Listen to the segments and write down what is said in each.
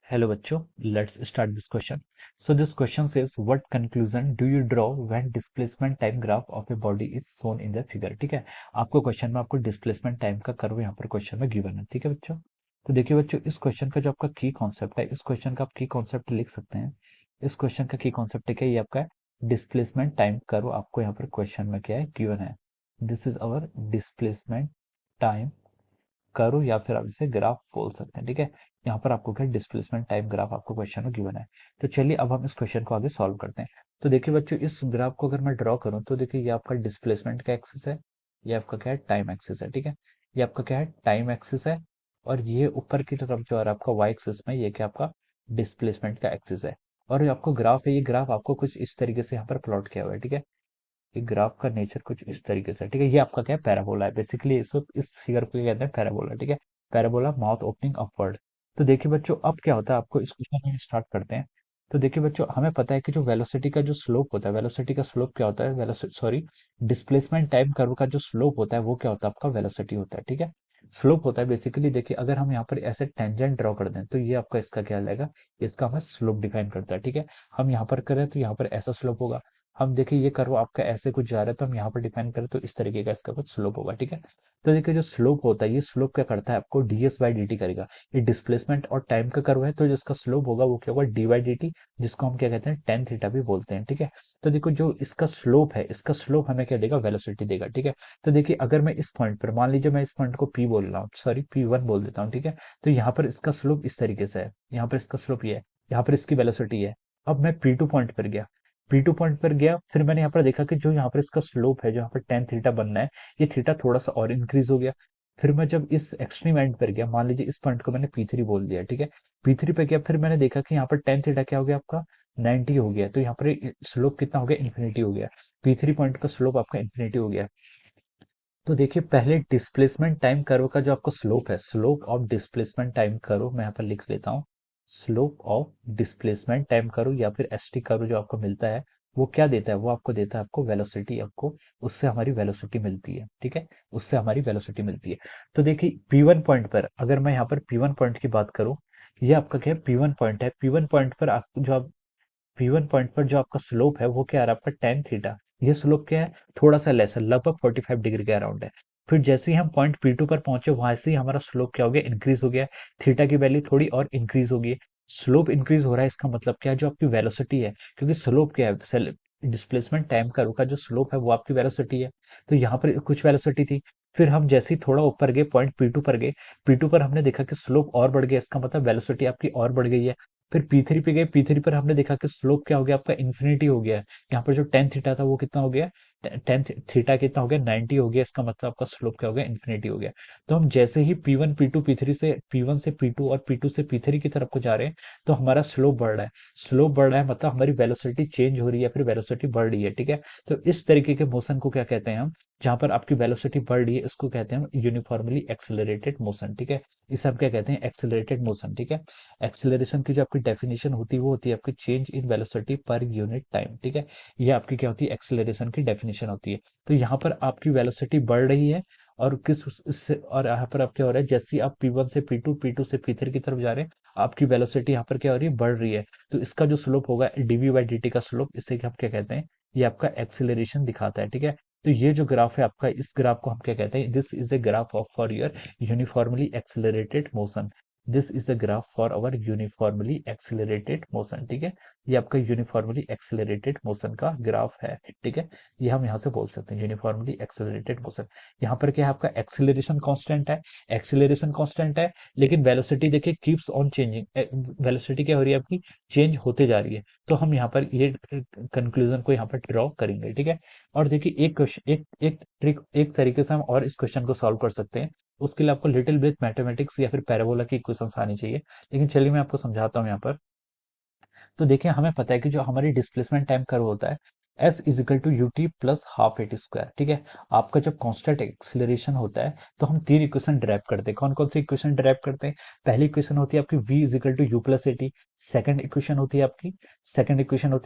Hello बच्चों, let's start this question. So this question says, what conclusion do you draw when displacement time graph of a body is shown in the figure? ठीक है, आपको question में आपको displacement time का curve यहाँ पर question में गिवन है. ठीक है बच्चों, तो देखिए बच्चों, इस क्वेश्चन का जो आपका की कॉन्सेप्ट है, इस क्वेश्चन का आप की कॉन्सेप्ट लिख सकते हैं. इस क्वेश्चन का की कॉन्सेप्ट क्या है? ये आपका डिस्प्लेसमेंट टाइम कर्व आपको यहाँ पर क्वेश्चन में क्या है गिवन है. This is our displacement time curve या फिर आप इसे ग्राफ बोल सकते हैं. ठीक है, यहाँ पर आपको क्या डिस्प्लेसमेंट टाइम ग्राफ आपको क्वेश्चन में गिवन है. तो चलिए अब हम इस क्वेश्चन को आगे सॉल्व करते हैं. तो देखिए बच्चों, इस ग्राफ को अगर मैं ड्रॉ करूं तो देखिए ये आपका डिस्प्लेसमेंट का एक्सिस है, ये आपका क्या है टाइम एक्सिस है. ठीक है, ये आपका क्या है टाइम एक्सिस है, और ये ऊपर की तरफ जो है आपका वाई एक्सिस में ये क्या आपका डिस्प्लेसमेंट का एक्सिस है. और ये आपको ग्राफ है, ये ग्राफ आपको कुछ इस तरीके से यहाँ पर प्लॉट किया हुआ है. ठीक है, ये ग्राफ का नेचर कुछ इस तरीके से है. ठीक है, ये आपका क्या है पैराबोला है. बेसिकली इस फिगर को क्या कहते हैं पैराबोला. ठीक है, पैराबोला माउथ ओपनिंग अपवर्ड. तो देखिए बच्चों, अब क्या होता है आपको इस क्वेश्चन में स्टार्ट करते हैं. तो देखिए बच्चों, हमें पता है कि जो वेलोसिटी का जो स्लोप होता है, वेलोसिटी का स्लोप क्या होता है, velocity sorry displacement time curve का जो स्लोप होता है वो क्या होता है आपका वेलोसिटी होता है. ठीक है, स्लोप होता है बेसिकली. देखिए अगर हम यहाँ पर ऐसे टेंजेंट ड्रॉ कर दें तो ये आपका इसका क्या लगेगा, इसका हमें स्लोप डिफाइन करता है. ठीक है, हम यहाँ पर करें तो यहाँ पर ऐसा स्लोप होगा. हम देखिए ये कर्व आपका ऐसे कुछ जा रहा है तो हम यहाँ पर डिफाइन करें तो इस तरीके का इसका कुछ स्लोप होगा. ठीक है, तो देखिए जो स्लोप होता है, ये स्लोप क्या करता है आपको ds बाई डी टी करेगा. ये डिस्प्लेसमेंट और टाइम का कर्व है, तो जिसका स्लोप होगा वो क्या होगा डी बाई डी टी, जिसको हम क्या कहते हैं टेन थीटा भी बोलते हैं. ठीक है, तो देखो जो इसका स्लोप है, इसका स्लोप हमें क्या देगा, वेलोसिटी देगा. ठीक है, तो देखिए अगर मैं इस पॉइंट पर मान लीजिए मैं इस पॉइंट को पी बोल रहा हूँ, सॉरी P1 बोल देता हूँ. ठीक है, तो यहाँ पर इसका स्लोप इस तरीके से है, यहाँ पर इसका स्लोप ये है, यहाँ पर इसकी वेलोसिटी है. अब मैं P2 पॉइंट पर गया, P2 पॉइंट पर गया, फिर मैंने यहाँ पर देखा कि जो यहाँ पर इसका स्लोप है, जो यहाँ पर टेन थीटा बनना है, ये थीटा थोड़ा सा और इंक्रीज हो गया. फिर मैं जब इस एक्सट्रीम एंड पर गया, मान लीजिए इस पॉइंट को मैंने P3 बोल दिया. ठीक है, P3 पे गया, फिर मैंने देखा कि यहाँ पर टेन थीटा क्या हो गया आपका 90 हो गया. तो यहाँ पर स्लोप कितना हो गया, इन्फिनिटी हो गया. P3 पॉइंट का स्लोप आपका इन्फिनिटी हो गया. तो देखिए पहले डिस्प्लेसमेंट टाइम कर्व का जो आपका स्लोप है, slope of displacement time curve मैं यहाँ पर लिख लेता हूँ. Slope of displacement time curve या फिर एसटी कर्व जो आपको मिलता है, वो क्या देता है, वो आपको देता है आपको वेलोसिटी. आपको उससे हमारी वेलोसिटी मिलती है. ठीक है, उससे हमारी वेलोसिटी मिलती है. तो देखिए P1 पॉइंट पर अगर मैं यहाँ पर P1 पॉइंट की बात करूँ, ये आपका क्या है P1 पॉइंट है. P1 पॉइंट पर आप जो P1 पॉइंट पर जो आपका स्लोप है वो क्या आ रहा है आपका टेन थीटा. ये स्लोप क्या है, थोड़ा सा लेस है, लगभग 45 डिग्री के अराउंड है. फिर जैसे ही हम पॉइंट P2 पर पहुंचे, वहां से ही हमारा स्लोप क्या हो गया, इंक्रीज हो गया. थीटा की वैल्यू थोड़ी और इंक्रीज होगी. स्लोप इंक्रीज हो रहा है, इसका मतलब क्या है, जो आपकी वेलोसिटी है, क्योंकि स्लोप क्या है, डिस्प्लेसमेंट टाइम कर्व का जो स्लोप है वो आपकी वेलोसिटी है. तो यहाँ पर कुछ वेलोसिटी थी. फिर हम जैसे ही थोड़ा ऊपर गए, पॉइंट P2 पर गए, P2 पर हमने देखा कि स्लोप और बढ़ गया, इसका मतलब वेलोसिटी आपकी और बढ़ गई है. फिर P3 पे गए, P3 पर हमने देखा कि स्लोप क्या हो गया आपका इन्फिनिटी हो गया है. यहाँ पर जो टेन थीटा था वो कितना हो गया, टेन थीटा कितना हो गया 90 हो गया. इसका मतलब आपका स्लोप क्या हो गया, इन्फिनिटी हो गया. तो हम जैसे ही P1 P2 P3 से P1 से P2 और P2 से P3 की तरफ को जा रहे हैं, तो हमारा स्लोप बढ़ रहा है. स्लोप बढ़ रहा है मतलब हमारी वेलोसिटी चेंज हो रही है, फिर वेलोसिटी बढ़ रही है. ठीक है, तो इस तरीके के मोशन को क्या कहते हैं हम, जहां पर आपकी वेलोसिटी बढ़ रही है, इसको कहते हैं हम यूनिफॉर्मली एक्सेलरेटेड मोशन. ठीक है, इसे हम क्या कहते हैं, एक्सेलरेटेड मोशन. ठीक है, एक्सेलरेशन की जो आपकी डेफिनेशन होती है वो होती है आपकी change in velocity per unit time. ठीक है, ये आपकी क्या होती है, एक्सेलरेशन की डेफिनेशन होती है. तो यहाँ पर आपकी वेलोसिटी बढ़ रही है, और इससे और यहाँ पर आप क्या हो रहा है, जैसे ही आप P1 से P2 P2 से P3 की तरफ जा रहे हैं, आपकी वेलोसिटी यहाँ पर क्या हो रही है, बढ़ रही है. तो इसका जो स्लोप होगा dv बाई dt का स्लोप, इसे हम क्या कहते हैं, ये आपका एक्सेलरेशन दिखाता है. ठीक है, तो ये जो ग्राफ है आपका, इस ग्राफ को हम क्या कहते हैं, this is a graph of for your uniformly accelerated motion. This is a graph for our uniformly accelerated motion. ठीक है, ये आपका यूनिफॉर्मली एक्सेलरेटेड मोशन का ग्राफ है. ठीक है, ये हम यहाँ से बोल सकते हैं यूनिफॉर्मली एक्सेलरेटेड मोशन. यहाँ पर क्या है आपका एक्सेलरेशन कांस्टेंट है, एक्सेलरेशन कांस्टेंट है, लेकिन वेलोसिटी देखिए कीप्स ऑन चेंजिंग. वेलोसिटी क्या हो रही है आपकी, चेंज होते जा रही है. तो हम यहाँ पर ये कंक्लूजन को यहाँ पर ड्रॉ करेंगे. ठीक है, और देखिए एक क्वेश्चन, एक ट्रिक, एक तरीके से हम और इस क्वेश्चन को सॉल्व कर सकते हैं. उसके लिए आपको लिटिल बिट मैथमेटिक्स या फिर पैराबोला की इक्वेशंस आनी चाहिए, लेकिन चलिए मैं आपको समझाता हूँ यहाँ पर. तो देखिए हमें पता है कि जो हमारी डिस्प्लेसमेंट टाइम कर्व होता है, s is equal to u t plus half a t square. ठीक है, आपका जब कांस्टेंट एक्सिलरेशन होता है तो हम तीन इक्वेशन ड्राइव करते हैं। कौन कौन सी इक्वेशन ड्राइव करते हैं? पहली इक्वेशन होती है आपकी v is equal to u plus a t. Second equation होती है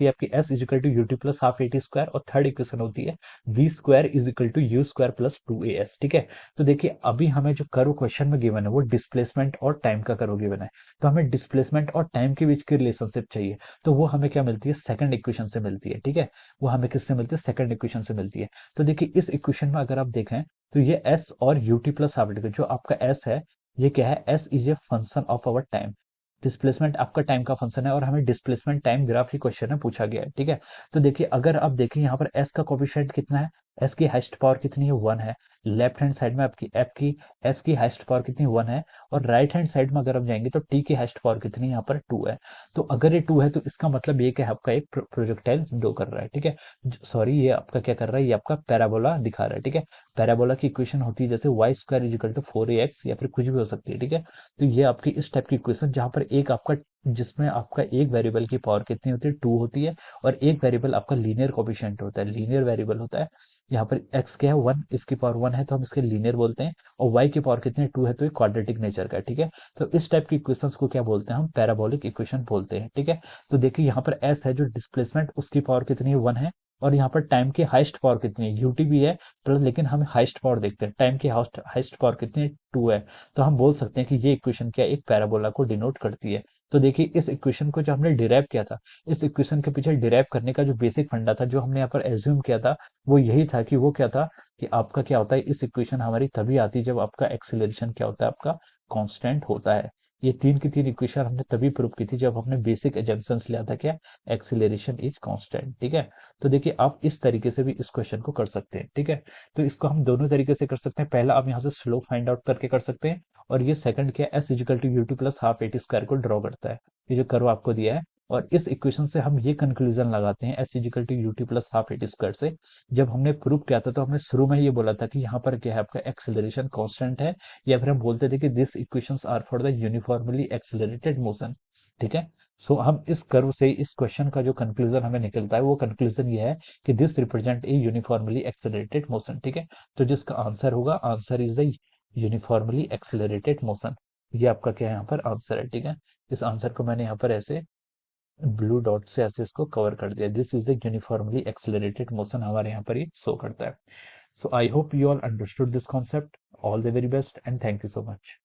आपकी s is equal to u t plus half a t square. और थर्ड इक्वेशन होती है v square is equal to u square plus two a s. ठीक है, तो देखिए अभी हमें जो कर्व क्वेश्चन में गिवन है वो डिस्प्लेसमेंट और टाइम का कर्व गिवन है। तो हमें डिस्प्लेसमेंट और टाइम के बीच की रिलेशनशिप चाहिए, तो वो हमें क्या मिलती है? सेकंड इक्वेशन से मिलती है। ठीक है, वो हमें किससे मिलती है? सेकंड इक्वेशन से मिलती है। तो देखिए इस इक्वेशन में अगर आप देखें तो ये s और ut प्लस हाफ जो आपका s है, ये क्या है? s is a function of our time. Displacement आपका टाइम का फंक्शन है और हमें डिस्प्लेसमेंट टाइम ग्राफ ही क्वेश्चन में पूछा गया है। ठीक है, तो देखिए अगर आप देखें यहाँ पर s का कोफिशिएंट कितना है? s की हाईएस्ट पावर कितनी है? 1 है। लेफ्ट हैंड साइड में आपकी s की हाईएस्ट पावर कितनी? 1 है। और राइट हैंड साइड में अगर आप जाएंगे तो t की हाईएस्ट पावर कितनी है? यहाँ पर 2 है। तो अगर ये 2 है तो इसका मतलब ये कि आपका एक प्रोजेक्टाइल ड्रॉ कर रहा है। ठीक है, सॉरी ये आपका क्या कर रहा है? ये आपका पैराबोला दिखा रहा है। ठीक है, पैराबोला की इक्वेशन होती है जैसे y square is equal to 4ax या फिर कुछ भी हो सकती है। ठीक है, तो ये आपकी इस टाइप की इक्वेशन जहां पर एक आपका जिसमें आपका एक वेरिएबल की पावर कितनी होती है? 2 होती है। और एक वेरिएबल आपका लीनियर कोफिशिएंट होता है, लीनियर वेरिएबल होता है। यहाँ पर x क्या है? 1, इसकी पावर 1 है तो हम इसके लीनियर बोलते हैं। और y की पावर कितनी है? 2 है, तो ये क्वाड्रेटिक नेचर का है। ठीक है, तो इस टाइप की इक्वेशंस को क्या बोलते हैं? हम पैराबोलिक इक्वेशन बोलते हैं। ठीक है, तो देखिए यहाँ पर s है जो डिस्प्लेसमेंट, उसकी पावर कितनी है? 1 है। और यहाँ पर टाइम की हाईएस्ट पावर कितनी है? यूटी भी है प्लस, लेकिन हम हाईएस्ट पावर देखते हैं। टाइम की हाईएस्ट पावर कितनी है? 2 है। तो हम बोल सकते हैं कि ये इक्वेशन क्या एक पैराबोला को डिनोट करती है। तो देखिए इस इक्वेशन को जो हमने डिराइव किया था, इस इक्वेशन के पीछे डिराइव करने का जो बेसिक फंडा था, जो हमने यहाँ पर एज्यूम किया था, वो यही था कि वो क्या था कि आपका क्या होता है? इस इक्वेशन हमारी तभी आती है जब आपका एक्सीलरेशन क्या होता है? आपका कांस्टेंट होता है। ये तीन की तीन इक्वेशन हमने तभी प्रूव की थी जब हमने बेसिक एजम्पशंस लिया था, क्या? Acceleration is constant. ठीक है, तो देखिए आप इस तरीके से भी इस क्वेश्चन को कर सकते हैं। ठीक है, तो इसको हम दोनों तरीके से कर सकते हैं। पहला आप यहाँ से स्लोप फाइंड आउट करके कर सकते हैं। और ये सेकंड क्या है? S is equal to u t plus half a t square को ड्रॉ करता है, ये जो कर्व आपको दिया है। और इस इक्वेशन से हम ये कंक्लूजन लगाते हैं s is equal to u t plus half a t square से। जब हमने प्रूव किया था तो हमने शुरू में ये बोला था कि यहाँ पर क्या है? आपका एक्सेलरेशन कांस्टेंट है। या फिर हम बोलते थे कि this equations are for the uniformly accelerated motion. ठीक है, सो हम इस कर्व से इस क्वेश्चन का जो कंक्लूजन हमें निकलता है वो कंक्लूजन ये है कि this represent a uniformly accelerated motion. ठीक है, तो जिसका आंसर होगा, answer is the uniformly accelerated motion. ये आपका क्या है? यहाँ पर आंसर है। ठीक है, इस आंसर को मैंने यहाँ पर ऐसे ब्लू डॉट से ऐसे इसको कवर कर दिया। This is the uniformly accelerated motion हमारे यहाँ पर ये शो करता है। So I hope you all understood this concept. All the very best and thank you so much.